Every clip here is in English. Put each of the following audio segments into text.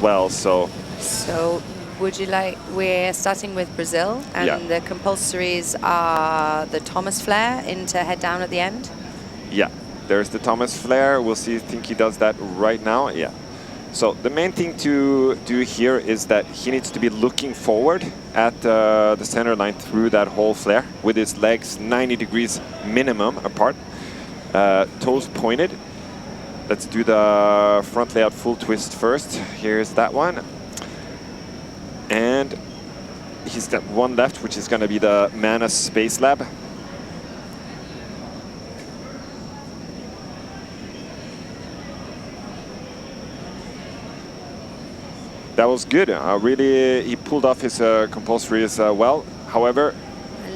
well. So would you like, we're starting with Brazil, and the compulsories are the Thomas flare into head down at the end? Yeah, there's the Thomas flare. We'll see, I think he does that right now. Yeah. So the main thing to do here is that he needs to be looking forward at the center line through that whole flare with his legs 90 degrees minimum apart, toes pointed. Let's do the front layout full twist first. Here's that one. And he's got one left, which is going to be the Manus Space Lab. That was good. Really, he pulled off his compulsory as well. However,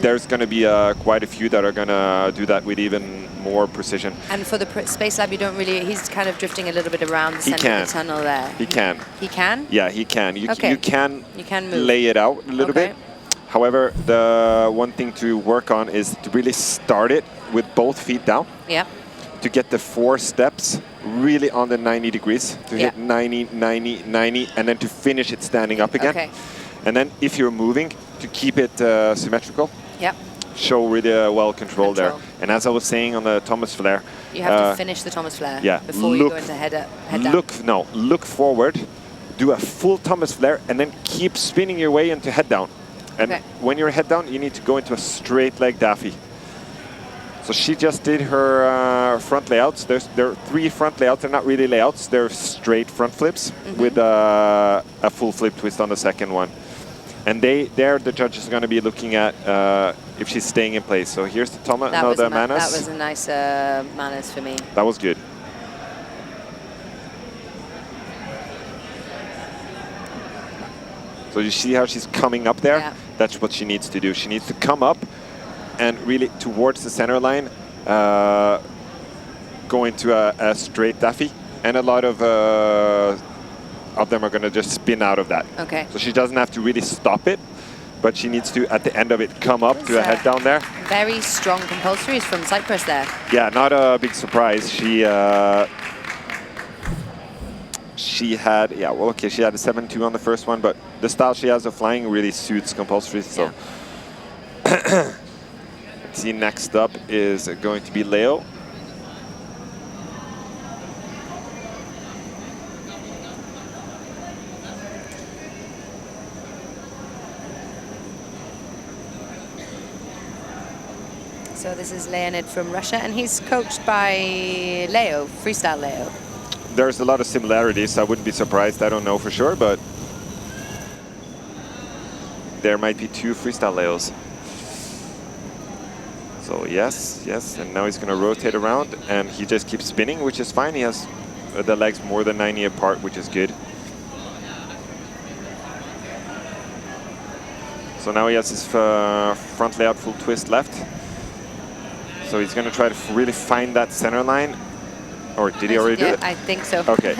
there's going to be quite a few that are going to do that with even more precision. And for the Space Lab, you don't really, he's kind of drifting a little bit around the center of the tunnel there. He can. He can? Yeah, he can. You can move. lay it out a little bit. However, the one thing to work on is to really start it with both feet down. Yeah. To get the 4 steps really on the 90 degrees, to hit 90, 90, 90, and then to finish it standing up again. Okay. And then if you're moving, to keep it symmetrical. Yep. Show really well control there. And as I was saying on the Thomas flare, you have to finish the Thomas flare before you go into head down. Look forward, do a full Thomas flare, and then keep spinning your way into head down. And when you're head down, you need to go into a straight leg daffy. So she just did her front layouts. There are 3 front layouts. They're not really layouts. They're straight front flips with a full flip twist on the second one. And there the judges are going to be looking at if she's staying in place. So here's the Thomas, the Manus. That was a nice Manus for me. That was good. So you see how she's coming up there? Yeah. That's what she needs to do. She needs to come up and really towards the center line, go into a straight daffy. And a lot of them are going to just spin out of that. Okay. So she doesn't have to really stop it, but she needs to, at the end of it, come up to a head down there. Very strong compulsories from Cyprus there. Yeah, not a big surprise. She had, she had a 7-2 on the first one, but the style she has of flying really suits compulsories. So let's see, next up is going to be Leo. So this is Leonid from Russia, and he's coached by Leo, freestyle Leo. There's a lot of similarities. I wouldn't be surprised. I don't know for sure, but there might be 2 freestyle Leos. So yes, and now he's going to rotate around, and he just keeps spinning, which is fine. He has the legs more than 90 apart, which is good. So now he has his front layout full twist left. So he's going to try to really find that center line. Or did he already do it? I think so. Okay.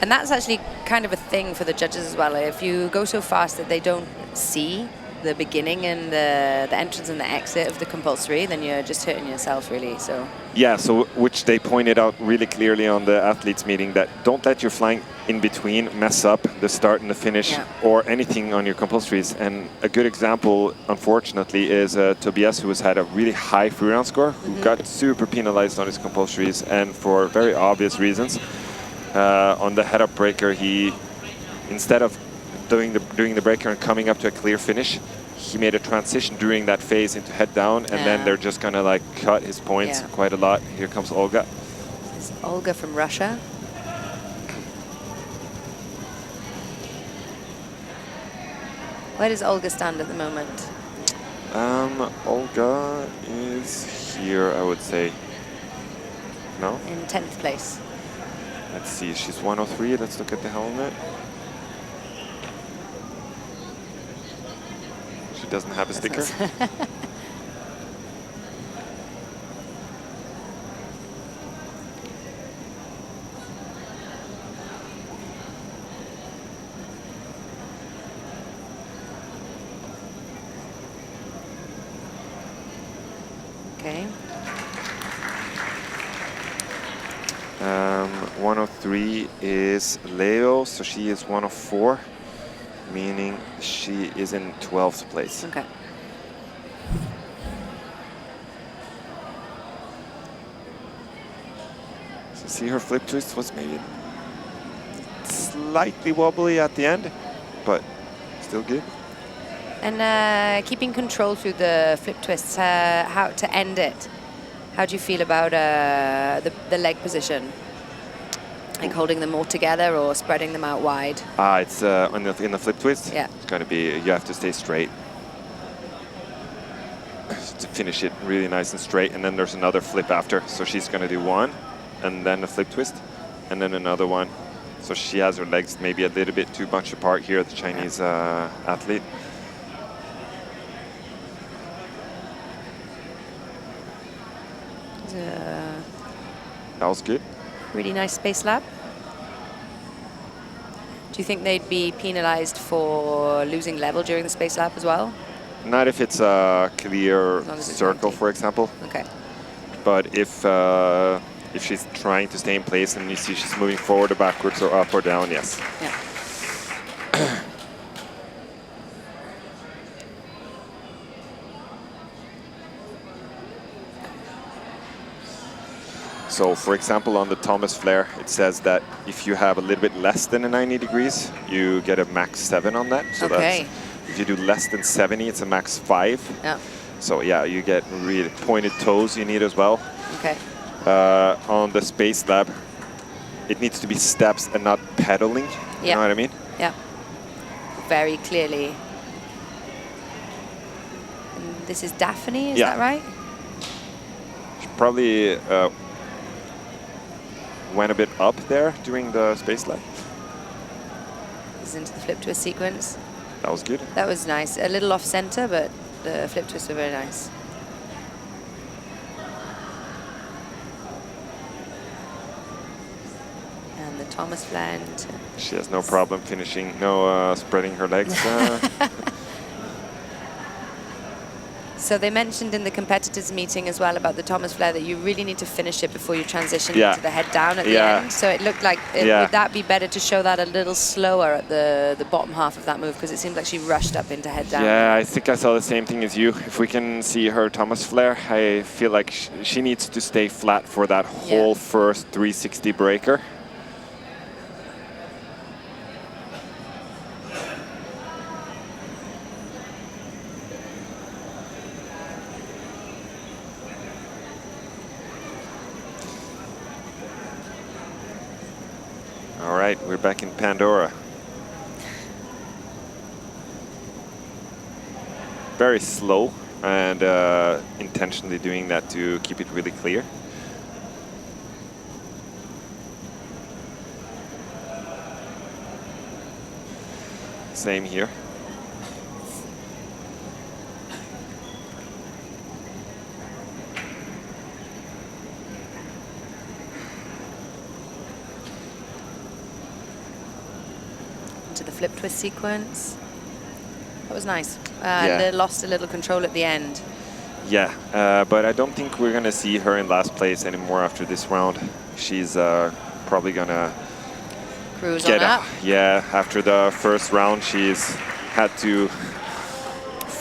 And that's actually kind of a thing for the judges as well. If you go so fast that they don't see the beginning and the entrance and the exit of the compulsory, then you're just hurting yourself, really. So yeah, so which they pointed out really clearly on the athletes meeting, that don't let your flying in between mess up the start and the finish or anything on your compulsories. And a good example, unfortunately, is Tobias, who has had a really high free round score, who got super penalized on his compulsories, and for very obvious reasons. On the head-up breaker, he, instead of doing the breaker and coming up to a clear finish, he made a transition during that phase into head down, and then they're just gonna like cut his points quite a lot. Here comes Olga. This is Olga from Russia. Where does Olga stand at the moment? Olga is here, I would say. No? In 10th place. Let's see, she's 103. Let's look at the helmet. She doesn't have a sticker. Okay. 103 is Leo, so she is 104, meaning she is in 12th place. Okay. So see, her flip twist was maybe slightly wobbly at the end, but still good. And keeping control through the flip twists, how to end it? How do you feel about the leg position? Like holding them all together or spreading them out wide? It's in the flip twist. Yeah. It's going to be, you have to stay straight to finish it really nice and straight. And then there's another flip after. So she's going to do one, and then a flip twist, and then another one. So she has her legs maybe a little bit too much apart here, the Chinese athlete. That was good. Really nice space lap. Do you think they'd be penalized for losing level during the space lap as well? Not if it's a clear circle, for example. Okay. But if she's trying to stay in place and you see she's moving forward or backwards or up or down, yes. Yeah. So, for example, on the Thomas flare, it says that if you have a little bit less than a 90 degrees, you get a max 7 on that. So okay. that's, if you do less than 70, it's a max 5. Yeah. So yeah, you get really pointed toes you need as well. Okay. On the Space Lab, it needs to be steps and not pedaling. You know what I mean? Yeah. Very clearly. And this is Daphne, is that right? She probably went a bit up there during the Space Lab. This is into the flip twist sequence. That was good. That was nice. A little off center, but the flip twists were very nice. And the Thomas fland. She has no problem finishing, spreading her legs. So they mentioned in the competitors meeting as well about the Thomas flare that you really need to finish it before you transition into the head down at the end. So it looked like, would that be better to show that a little slower at the bottom half of that move? Because it seems like she rushed up into head down. Yeah, I think I saw the same thing as you. If we can see her Thomas flare, I feel like she needs to stay flat for that whole first 360 breaker. All right, we're back in Pandora. Very slow and intentionally doing that to keep it really clear. Same here. To the flip twist sequence. That was nice. They lost a little control at the end. Yeah, but I don't think we're going to see her in last place anymore after this round. She's probably going to cruise on up. Yeah, after the first round, she's had to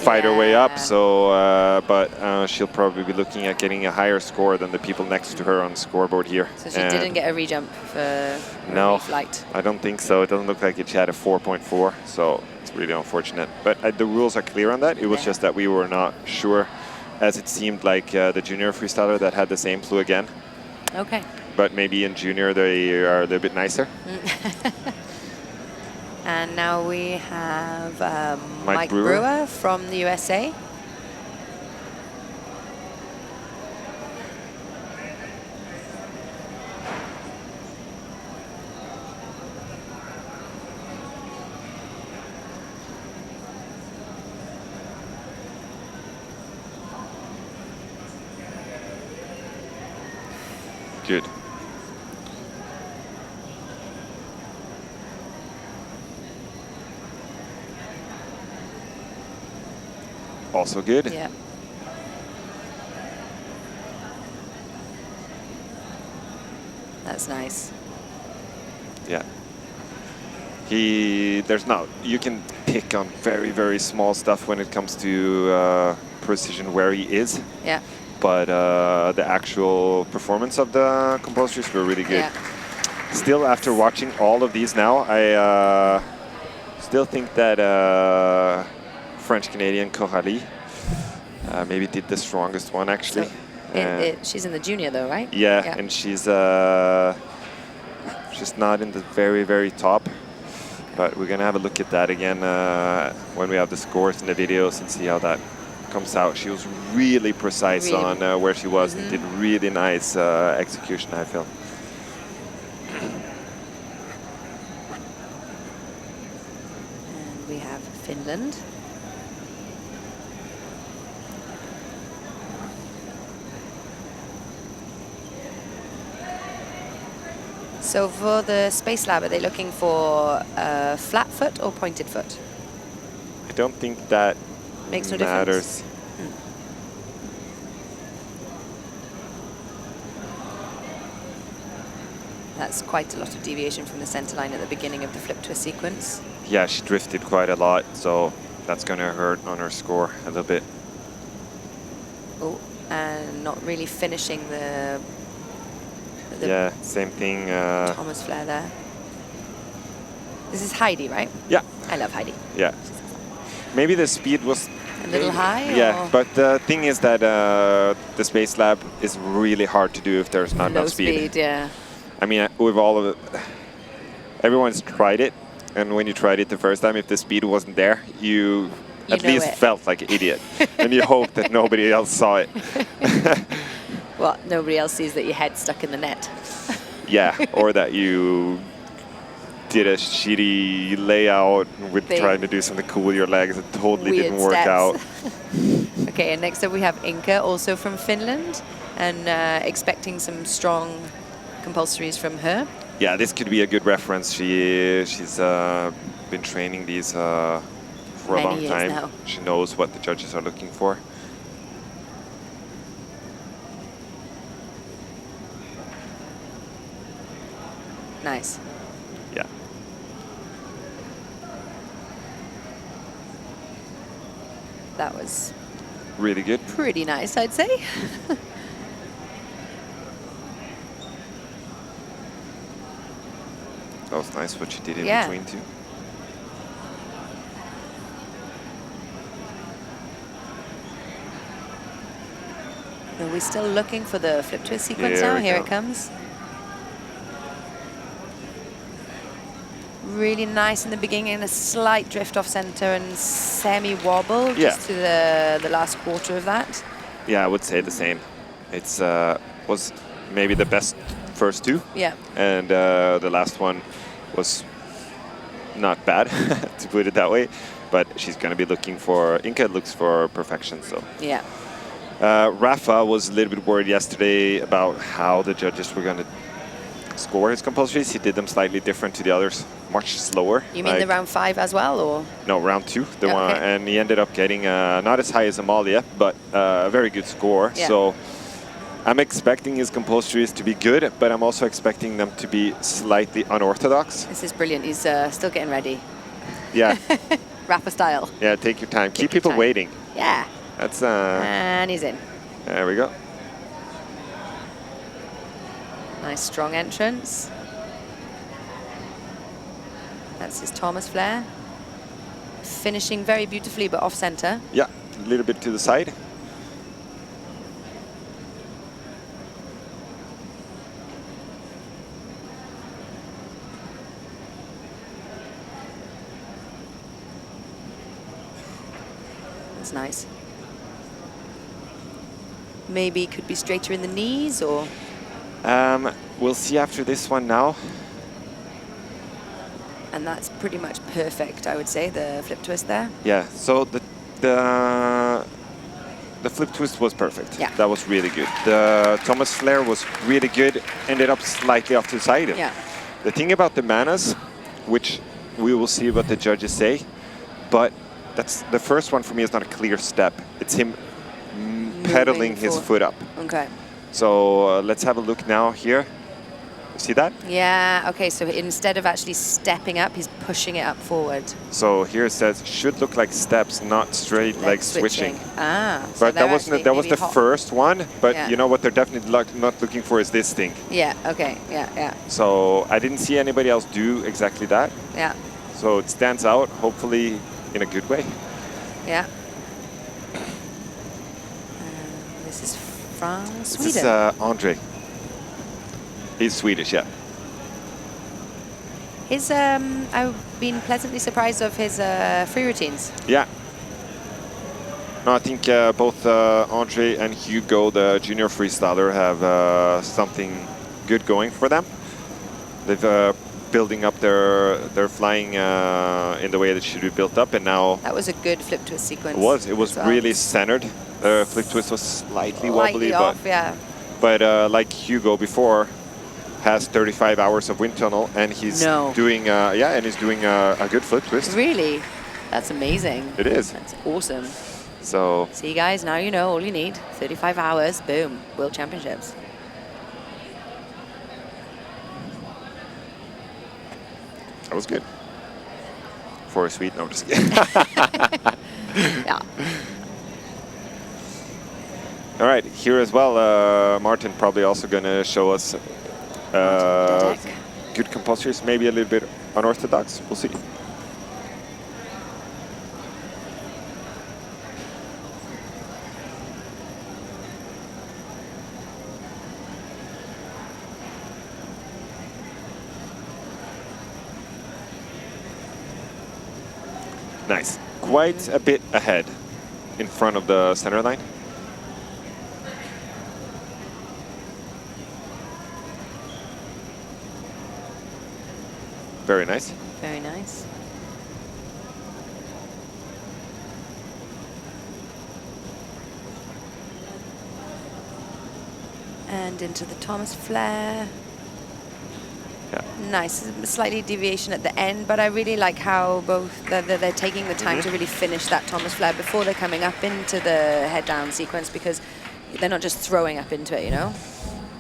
fight her way up. So, but she'll probably be looking at getting a higher score than the people next to her on the scoreboard here. So she didn't get a rejump for reflight? I don't think so. It doesn't look like it. She had a 4.4, so it's really unfortunate. But the rules are clear on that. It was just that we were not sure, as it seemed like the junior freestyler that had the same flew again. Okay. But maybe in junior they are a little bit nicer. And now we have Mike Brewer from the USA. Good. Also good. Yeah. That's nice. Yeah. You can pick on very, very small stuff when it comes to precision where he is. Yeah. But the actual performance of the compulsories were really good. Yeah. Still, after watching all of these now, I still think that French-Canadian Coralie maybe did the strongest one, actually. So she's in the junior, though, right? Yeah, and she's not in the very, very top. But we're going to have a look at that again when we have the scores in the videos and see how that comes out. She was really precise on where she was and did really nice execution, I feel. And we have Finland. So for the Space Lab, are they looking for flat foot or pointed foot? I don't think that makes no matters. Difference. That's quite a lot of deviation from the center line at the beginning of the flip twist sequence. Yeah, she drifted quite a lot, so that's going to hurt on her score a little bit. Oh, and not really finishing the yeah, same thing. Thomas Flair there. This is Heidi, right? Yeah. I love Heidi. Yeah. Maybe the speed was a little high? Yeah, but the thing is that the Space Lab is really hard to do if there's not enough speed. Yeah. I mean, with all of it, everyone's tried it, and when you tried it the first time, if the speed wasn't there, you at least felt like an idiot, and you hope that nobody else saw it. Well, nobody else sees that your head's stuck in the net. Yeah, or that you did a shitty layout with trying to do something cool with your legs. It totally didn't work out. Okay, and next up we have Inka, also from Finland, and expecting some strong compulsories from her. Yeah, this could be a good reference. She's been training these for a long time. Now. She knows what the judges are looking for. Nice. Yeah. That was really good. Pretty nice, I'd say. That was nice what she did in between too. Are we still looking for the flip twist sequence now? Here it comes. Really nice in the beginning, and a slight drift off center and semi-wobble just to the last quarter of that. Yeah, I would say the same. It's was maybe the best first two. Yeah. And the last one was not bad, to put it that way. But she's going to be looking for, Inka looks for perfection, so. Yeah. Rafa was a little bit worried yesterday about how the judges were going to score his compulsories. He did them slightly different to the others, much slower. You mean the round 5 as well, or? No, round 2, the one, and he ended up getting not as high as Amalia, but a very good score. Yeah. So I'm expecting his compulsories to be good, but I'm also expecting them to be slightly unorthodox. This is brilliant. He's still getting ready. Yeah. Rafa style. Yeah, take your time. Keep people waiting. Yeah. That's and he's in. There we go. Nice strong entrance. That's his Thomas Flair. Finishing very beautifully, but off center. Yeah, a little bit to the side. That's nice. Maybe could be straighter in the knees, or? We'll see after this one now. And that's pretty much perfect, I would say, the flip twist there. Yeah, so the flip twist was perfect. Yeah. That was really good. The Thomas Flair was really good, ended up slightly off to the side. Yeah. The thing about the Manas, which we will see what the judges say, but that's the first one for me is not a clear step. It's him pedaling his foot up. Okay. So let's have a look now here. See that? Yeah, okay, so instead of actually stepping up, he's pushing it up forward. So here it says, should look like steps, not straight leg switching. Ah, so But that was the first one, but Yeah. you know what they're definitely not looking for is this thing. Yeah, okay, yeah. So I didn't see anybody else do exactly that. Yeah. So it stands out, hopefully in a good way. Yeah. This is from Sweden. This is Andre. He's Swedish, yeah. His, I've been pleasantly surprised of his free routines. Yeah. No, I think both Andre and Hugo, the junior freestyler, have something good going for them. They've building up their flying in the way that should be built up, and now that was a good flip twist sequence. It was really centered. The flip twist was slightly wobbly, off, but yeah. But like Hugo before, has 35 hours of wind tunnel, and he's doing he's doing a good flip twist. Really, that's amazing. It is. That's awesome. So see, guys, now you know all you need. 35 hours, boom, World Championships. That was good. For a Swede, no, I'm just kidding. Yeah. All right, here as well, Martin probably also going to show us good compulsories, maybe a little bit unorthodox. We'll see. Nice. Quite a bit ahead in front of the center line. Very nice. Very nice. And into the Thomas flare. Yeah. Nice, slightly deviation at the end, but I really like how both they're taking the time to really finish that Thomas flare before they're coming up into the head down sequence, because they're not just throwing up into it, you know?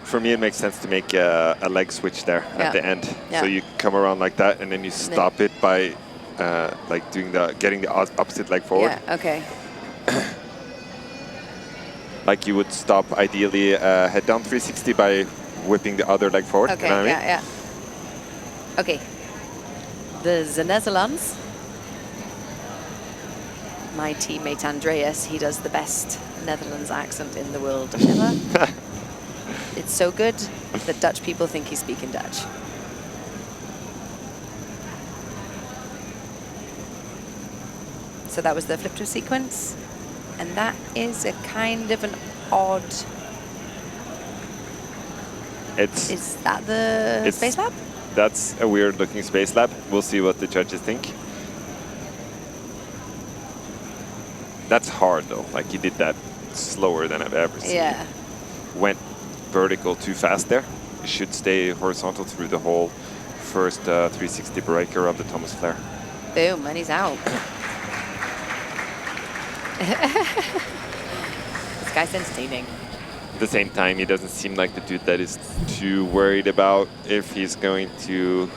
For me, it makes sense to make a leg switch there at the end. Yeah. So you come around like that, and then you stop it by like getting the opposite leg forward. Yeah. Okay. Like you would stop ideally head down 360 by whipping the other leg forward. Okay. You know what I mean? Yeah. Okay. The Netherlands. My teammate Andreas, he does the best Netherlands accent in the world ever. It's so good that Dutch people think he's speaking Dutch. So that was the flip twist sequence. And that is a kind of an odd... Is that the Space Lab? That's a weird looking Space Lab. We'll see what the judges think. That's hard though. Like he did that slower than I've ever seen. Yeah. Went vertical too fast there. You should stay horizontal through the whole first 360 breaker of the Thomas flare. Boom, and he's out. This guy's entertaining. At the same time, he doesn't seem like the dude that is too worried about if he's going to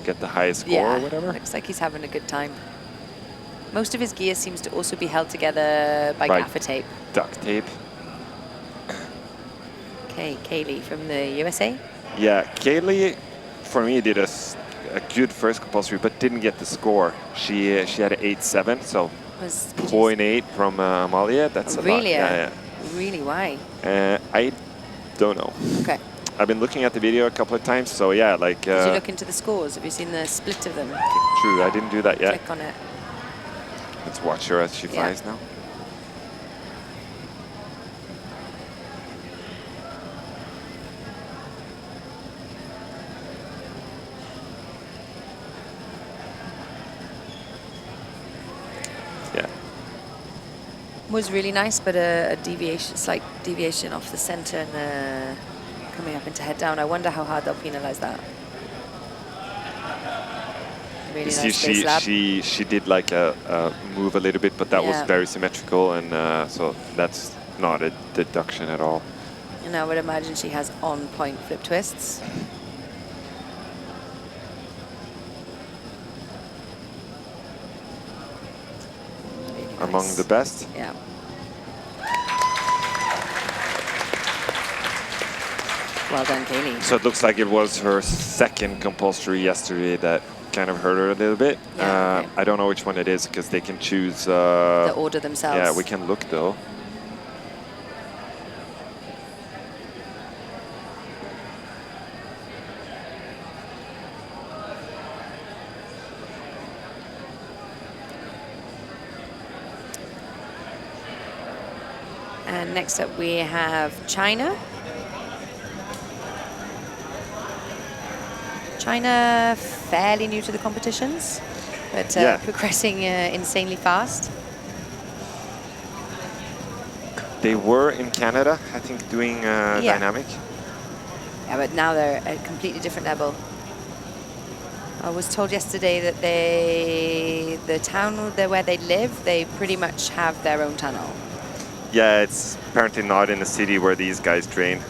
get the highest score or whatever. Looks like he's having a good time. Most of his gear seems to also be held together by gaffer tape. Duct tape. Okay, Kaylee from the USA. Yeah, Kaylee, for me, did a good first compulsory, but didn't get the score. She had an 8.7, so 0.8 from Amalia. That's a lot. Yeah. Really, why? I don't know. Okay. I've been looking at the video a couple of times, so yeah, like... Did you look into the scores? Have you seen the split of them? True, I didn't do that yet. Click on it. Let's watch her as she flies now. Yeah. Was really nice, but a deviation, slight deviation off the center and coming up into head down. I wonder how hard they'll penalize that. Really nice Space Lab. She did like a move a little bit, but that was very symmetrical, and so that's not a deduction at all. And I would imagine she has on-point flip twists. Really nice. Among the best. Yeah. Well done, Kaylee. So it looks like it was her second compulsory yesterday that kind of hurt her a little bit. Yeah, okay. I don't know which one it is because they can choose. The order themselves. Yeah, we can look though. And next up we have China. China, fairly new to the competitions, but progressing insanely fast. They were in Canada, I think, doing dynamic. Yeah, but now they're at a completely different level. I was told yesterday that the town where they live, they pretty much have their own tunnel. Yeah, it's apparently not in the city where these guys train.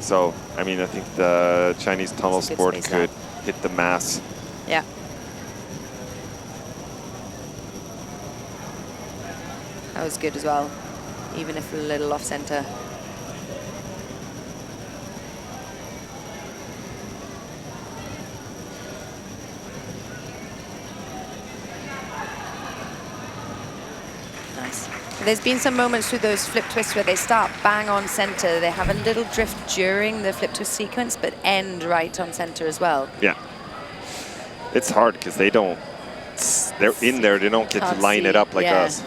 So, I mean, I think the Chinese tunnel sport could hit the mass. Yeah. That was good as well, even if a little off center. Nice. There's been some moments through those flip twists where they start bang on center. They have a little drift during the flip twist sequence, but end right on center as well. Yeah. It's hard because they don't, they're in there, they don't get to line it up like us.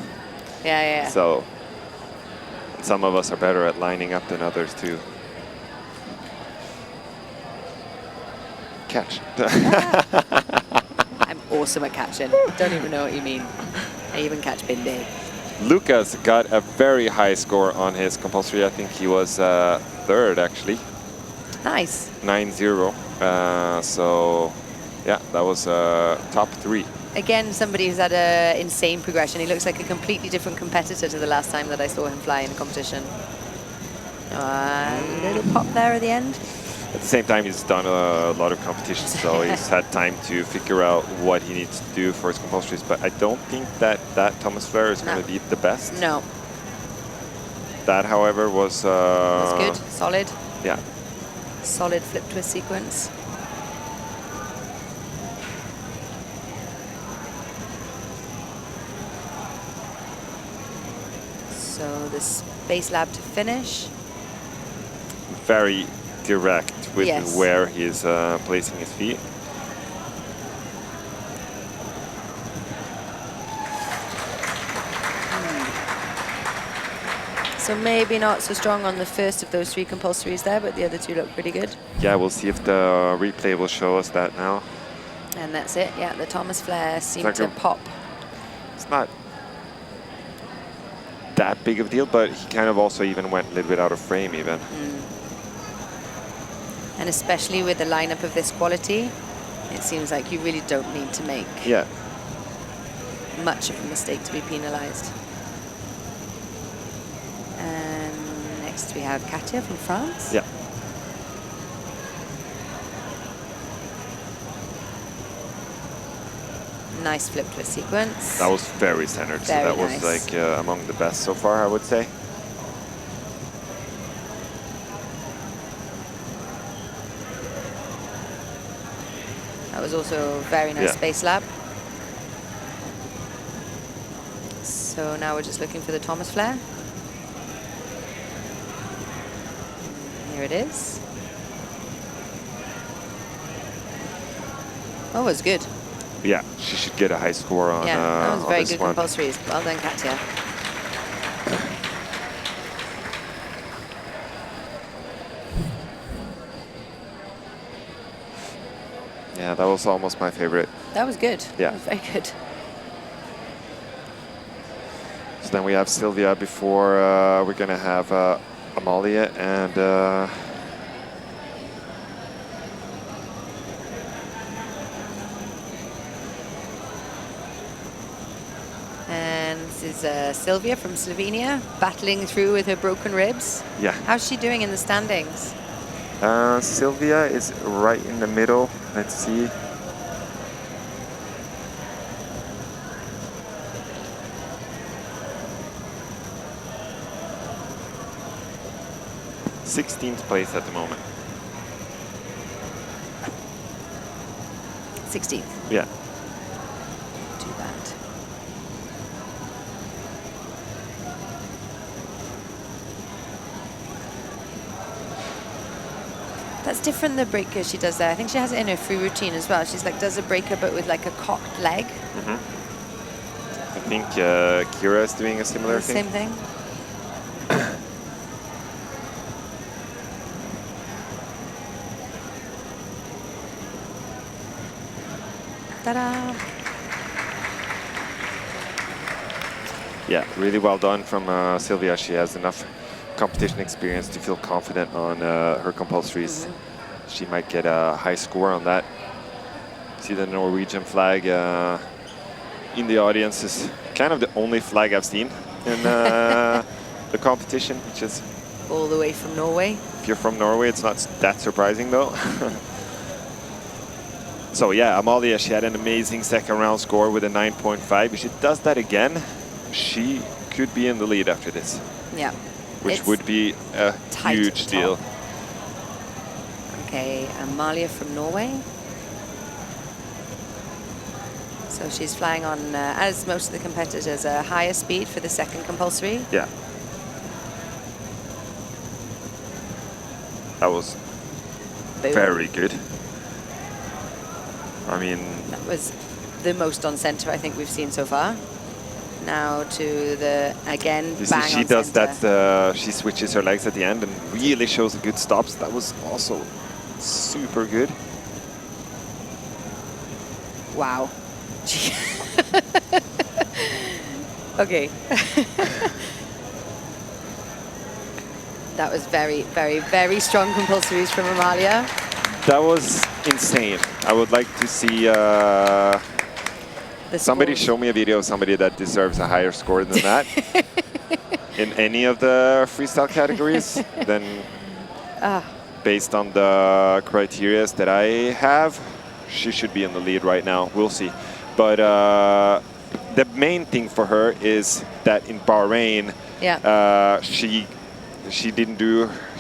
Yeah, yeah. So some of us are better at lining up than others too. Catch. I'm awesome at catching. Don't even know what you mean. I even catch bin day. Lucas got a very high score on his compulsory. I think he was third actually. Nice. 9-0. So yeah, that was top 3. Again, somebody who's had an insane progression. He looks like a completely different competitor to the last time that I saw him fly in a competition. A little pop there at the end. At the same time, he's done a lot of competitions, so he's had time to figure out what he needs to do for his compulsories. But I don't think that Thomas Flare is going to be the best. No. That, however, was good. Solid. Yeah. Solid flip twist sequence. So the Space Lab to finish. Very direct with where he's placing his feet. So maybe not so strong on the first of those 3 compulsories there, but the other 2 look pretty good. Yeah, we'll see if the replay will show us that now. And that's it. Yeah, the Thomas Flare seemed to pop. It's not that big of a deal, but he kind of also even went a little bit out of frame even. And especially with the lineup of this quality, it seems like you really don't need to make much of a mistake to be penalized. And next we have Katja from France. Yeah. Nice flip twist sequence. That was very centered, so that was like among the best so far, I would say. That was also very nice Space Lab. So now we're just looking for the Thomas Flare. Here it is. Oh, it was good. Yeah, she should get a high score on that was very good one. compulsories. Well done, Katja. Yeah, that was almost my favorite. That was good. Yeah. That was very good. So then we have Sylvia before we're going to have Amalia and This is Sylvia from Slovenia, battling through with her broken ribs. Yeah. How's she doing in the standings? Sylvia is right in the middle. Let's see. th place at the moment. 16th. Yeah. Too bad. That's different, the breaker she does there. I think she has it in her free routine as well. She's like, does a breaker but with like a cocked leg. I think Kira is doing a similar thing. Same thing. Ta-da! Yeah, really well done from Sylvia. She has enough competition experience to feel confident on her compulsories. She might get a high score on that. See the Norwegian flag in the audience is kind of the only flag I've seen in the competition, which is... All the way from Norway. If you're from Norway, it's not that surprising though. So yeah, Amalia, she had an amazing second round score with a 9.5. If she does that again, she could be in the lead after this. Yeah. Which would be a huge deal. Okay, Amalia from Norway. So she's flying on, as most of the competitors, a higher speed for the second compulsory. Yeah. That was very good. I mean... That was the most on center I think we've seen so far. Now to the, again, bang on she does center. that, she switches her legs at the end and really shows a good stops. That was also super good. Wow. Okay. That was very, very, very strong compulsories from Amalia. That was insane. I would like to see somebody show me a video of somebody that deserves a higher score than that in any of the freestyle categories. Then, based on the criteria that I have, she should be in the lead right now. We'll see. But the main thing for her is that in Bahrain,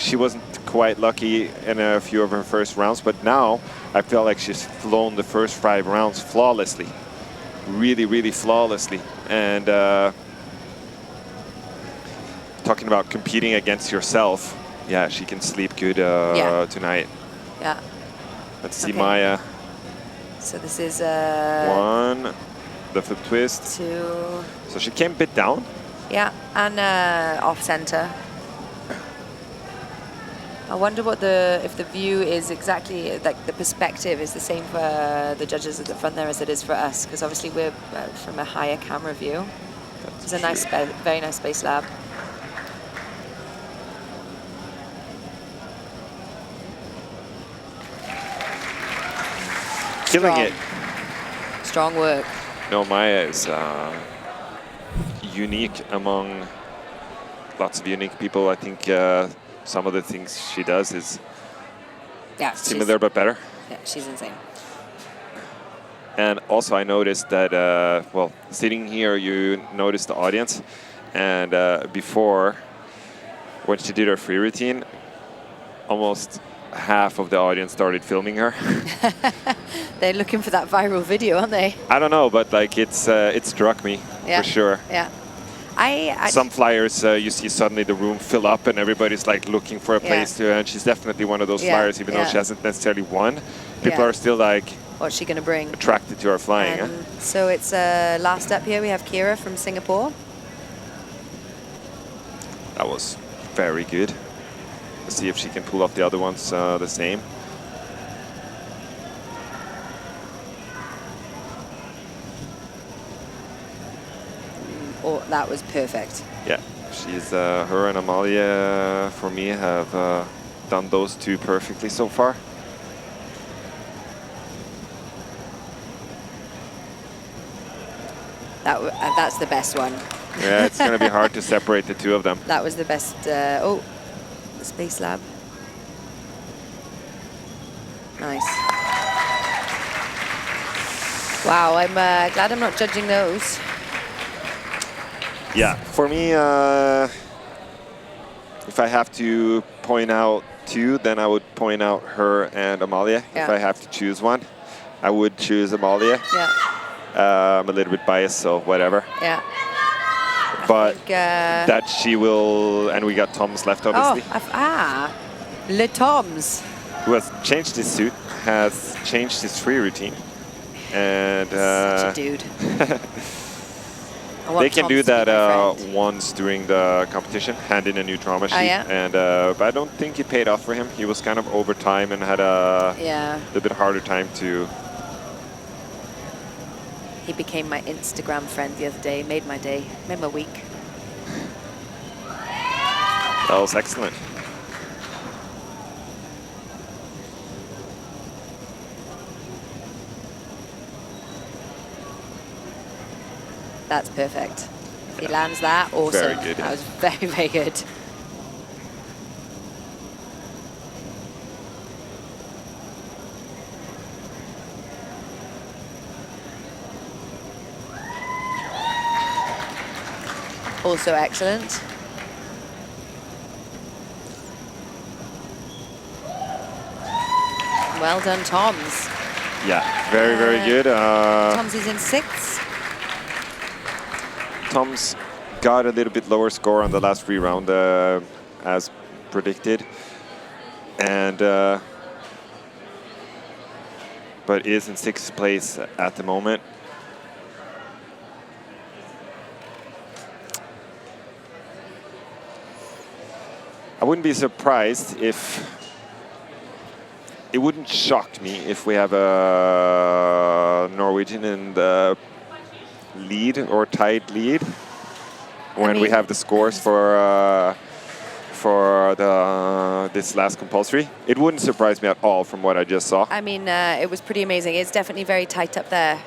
she wasn't quite lucky in a few of her first rounds, but now I feel like she's flown the first 5 rounds flawlessly. Really, really flawlessly. And talking about competing against yourself, yeah, she can sleep good tonight. Yeah. Let's see Maya. So this is 1, the flip twist. 2. So she came a bit down. Yeah, and off center. I wonder what if the view is exactly, like the perspective is the same for the judges at the front there as it is for us, because obviously we're from a higher camera view. It's a nice, very nice space lab. Killing it. Strong work. No, Maya is unique among lots of unique people. I think some of the things she does is similar but better. Yeah, she's insane. And also I noticed that, well, sitting here, you notice the audience. And before, when she did her free routine, almost half of the audience started filming her. They're looking for that viral video, aren't they? I don't know, but like it struck me for sure. Yeah. Some flyers, you see suddenly the room fill up and everybody's like looking for a place to, and she's definitely one of those flyers, even though she hasn't necessarily won. People are still like, what's she going to bring? Attracted to her flying. So it's last up here, we have Kira from Singapore. That was very good. Let's see if she can pull off the other ones the same. Oh, that was perfect. Yeah, she's her and Amalia for me have done those two perfectly so far. That's the best one. Yeah, it's going to be hard to separate the two of them. That was the best. Oh, the Space Lab. Nice. Wow, I'm glad I'm not judging those. Yeah, for me, if I have to point out two, then I would point out her and Amalia. Yeah. If I have to choose one, I would choose Amalia. Yeah. I'm a little bit biased, so whatever. Yeah. But that she will, and we got Tom's left, obviously. Le Toms. Who has changed his suit, has changed his free routine. And such a dude. they can do that once during the competition, hand in a new trauma sheet. Yeah. And but I don't think it paid off for him. He was kind of over time and had a little bit harder time to. He became my Instagram friend the other day, made my day, made my week. That was excellent. That's perfect. If he lands that, awesome. Very good. That was very, very good. Also excellent. Well done, Toms. Yeah, very, very good. Toms is in 6th. Tom's got a little bit lower score on the last free round, as predicted, and but is in 6th place at the moment. I wouldn't be surprised if it wouldn't shock me if we have a Norwegian in the lead or tied lead when we have the scores for this last compulsory. It wouldn't surprise me at all from what I just saw. I mean, it was pretty amazing. It's definitely very tight up there.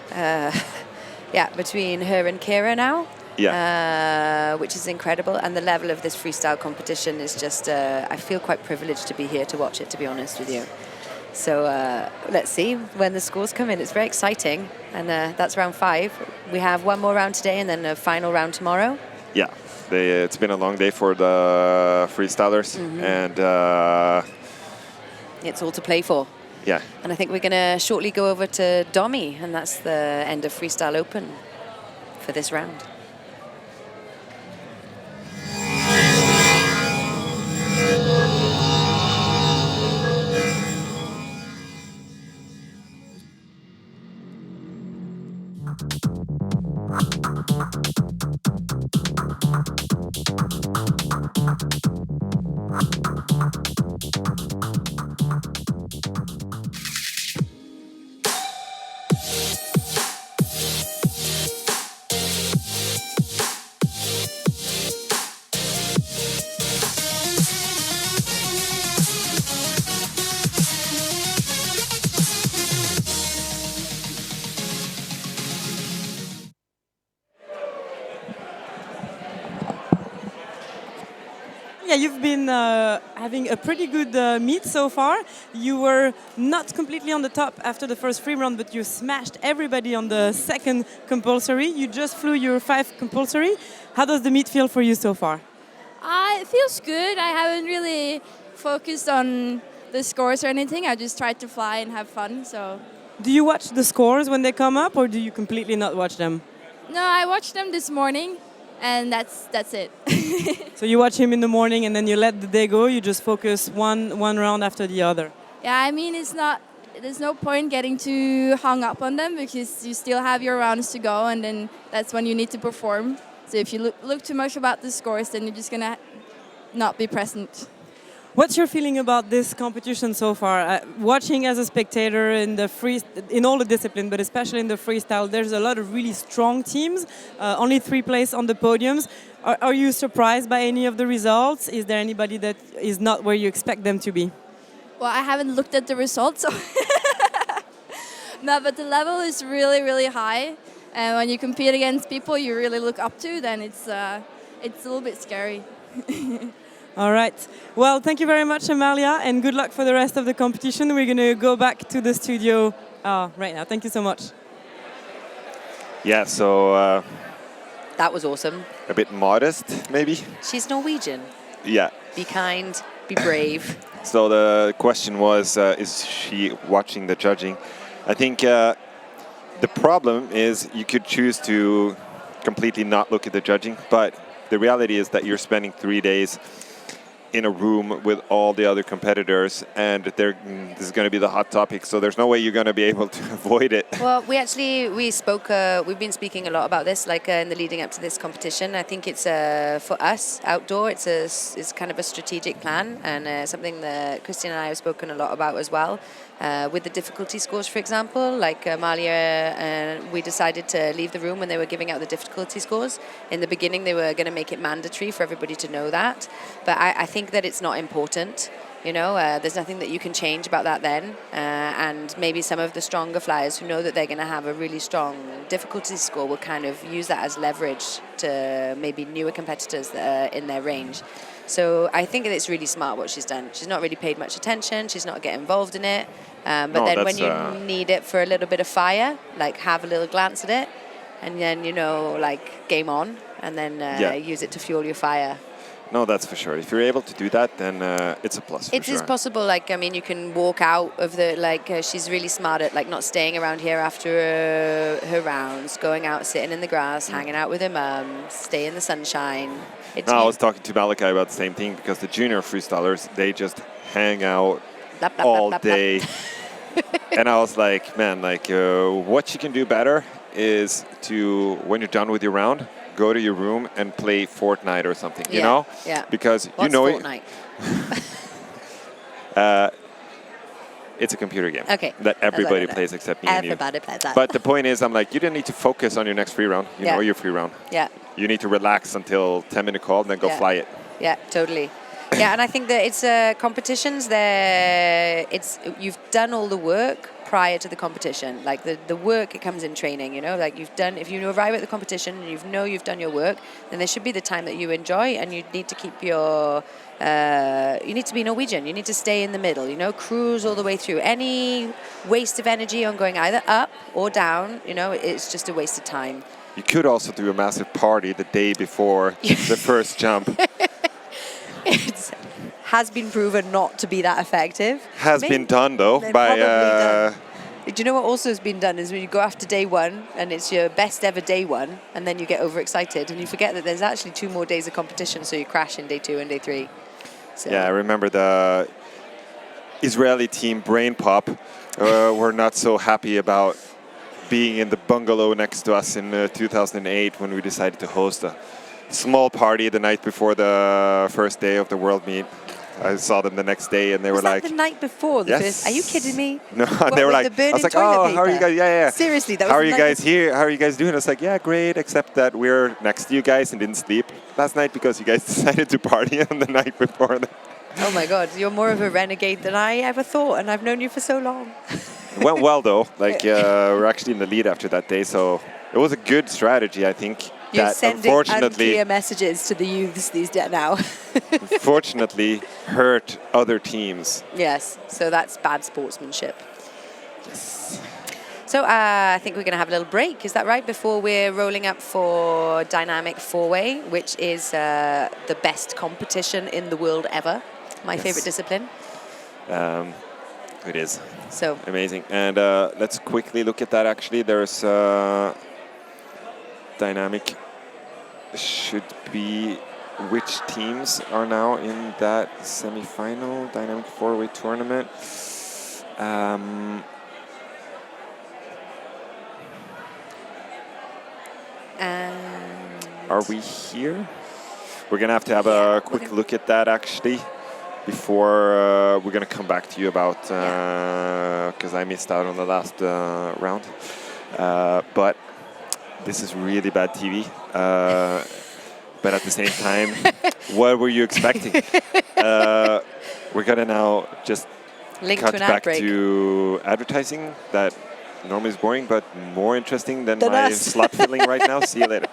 Yeah, between her and Kira now. Yeah. Which is incredible. And the level of this freestyle competition is just, I feel quite privileged to be here to watch it, to be honest with you. So let's see when the scores come in. It's very exciting. And that's round 5. We have one more round today and then a final round tomorrow. Yeah, it's been a long day for the freestylers. And it's all to play for. Yeah. And I think we're going to shortly go over to Domi, and that's the end of Freestyle Open for this round. Yeah, you've been having a pretty good meet so far. You were not completely on the top after the first free round, but you smashed everybody on the second compulsory. You just flew your 5 compulsory. How does the meet feel for you so far? It feels good. I haven't really focused on the scores or anything. I just tried to fly and have fun. So. Do you watch the scores when they come up, or do you completely not watch them? No, I watched them this morning, and that's it. So you watch him in the morning, and then you let the day go. You just focus one round after the other. Yeah, I mean there's no point getting too hung up on them because you still have your rounds to go, and then that's when you need to perform. So if you look too much about the scores, then you're just gonna not be present. What's your feeling about this competition so far? Watching as a spectator in all the disciplines, but especially in the freestyle, there's a lot of really strong teams. Only 3 places on the podiums. Are you surprised by any of the results? Is there anybody that is not where you expect them to be? Well, I haven't looked at the results. So no, but the level is really, really high. And when you compete against people you really look up to, then it's a little bit scary. All right. Well, thank you very much, Amalia, and good luck for the rest of the competition. We're going to go back to the studio right now. Thank you so much. Yeah, so That was awesome. a bit modest, maybe. She's Norwegian. Yeah. Be kind, be brave. So the question was, is she watching the judging? I think the problem is you could choose to completely not look at the judging, but the reality is that you're spending 3 days in a room with all the other competitors, and this is going to be the hot topic, so there's no way you're going to be able to avoid it. Well, we've been speaking a lot about this, like in the leading up to this competition. I think it's for us outdoor, it's kind of a strategic plan, and something that Christian and I have spoken a lot about as well. With the difficulty scores, for example, like Amalia, we decided to leave the room when they were giving out the difficulty scores. In the beginning, they were going to make it mandatory for everybody to know that, but I think that it's not important. You know, there's nothing that you can change about that then. And maybe some of the stronger flyers who know that they're going to have a really strong difficulty score will kind of use that as leverage to maybe newer competitors that are in their range. So I think it's really smart what she's done. She's not really paid much attention. She's not getting involved in it. But then when you need it for a little bit of fire, like have a little glance at it, and then, you know, like game on, and then use it to fuel your fire. No, that's for sure. If you're able to do that, then it's a plus. It is possible. Like, I mean, you can walk out of the, like, she's really smart at, like, not staying around here after her rounds, going out, sitting in the grass, hanging out with her mum, stay in the sunshine. I was talking to Malachi about the same thing, because the junior freestylers, they just hang out all day. And I was like, man, like, what you can do better is to, when you're done with your round, go to your room and play Fortnite or something, you know? Yeah. Because What's you know Fortnite? it's a computer game. Okay. That everybody plays except me and you. Everybody plays that. But the point is, I'm like, you don't need to focus on your next free round. You know your free round. Yeah. You need to relax until 10-minute call and then go fly it. Yeah, totally. Yeah, and I think that it's competitions. You've done all the work prior to the competition. Like the work, it comes in training. You know, like if you arrive at the competition and you've done your work, then there should be the time that you enjoy, and you need to keep your. You need to be Norwegian. You need to stay in the middle. You know, cruise all the way through. Any waste of energy on going either up or down, you know, it's just a waste of time. You could also do a massive party the day before the first jump. It has been proven not to be that effective. Has been done, though, by... Do you know what also has been done is when you go after day one and it's your best ever day one, and then you get overexcited and you forget that there's actually 2 more days of competition, so you crash in day 2 and day 3. So. Yeah, I remember the Israeli team Brain Pop were not so happy about being in the bungalow next to us in 2008 when we decided to host a small party the night before the first day of the World Meet. I saw them the next day and they were like... Was that the night before the first? Are you kidding me? No, they were like... I was like, oh, how are you guys? Yeah. Seriously, that was How are you guys here? How are you guys doing? I was like, yeah, great, except that we're next to you guys and didn't sleep last night because you guys decided to party on the night before that. Oh my God, you're more of a renegade than I ever thought, and I've known you for so long. It went well, though. Like, we're actually in the lead after that day, so it was a good strategy, I think. You're sending unclear messages to the youths these days now. Unfortunately, hurt other teams. Yes, so that's bad sportsmanship. Yes. So I think we're going to have a little break. Is that right? Before we're rolling up for Dynamic 4-Way, which is the best competition in the world ever. My favorite discipline. It is. So amazing. And let's quickly look at that, actually. There's Dynamic should be which teams are now in that semi-final Dynamic 4-Way tournament. Are we here? We're going to have a quick look at that, actually, before we're going to come back to you about, because I missed out on the last round. But this is really bad TV. But at the same time, what were you expecting? We're going to now just cut back to advertising that Normally it's boring, but more interesting than Than my us. slot filling right now. See you later.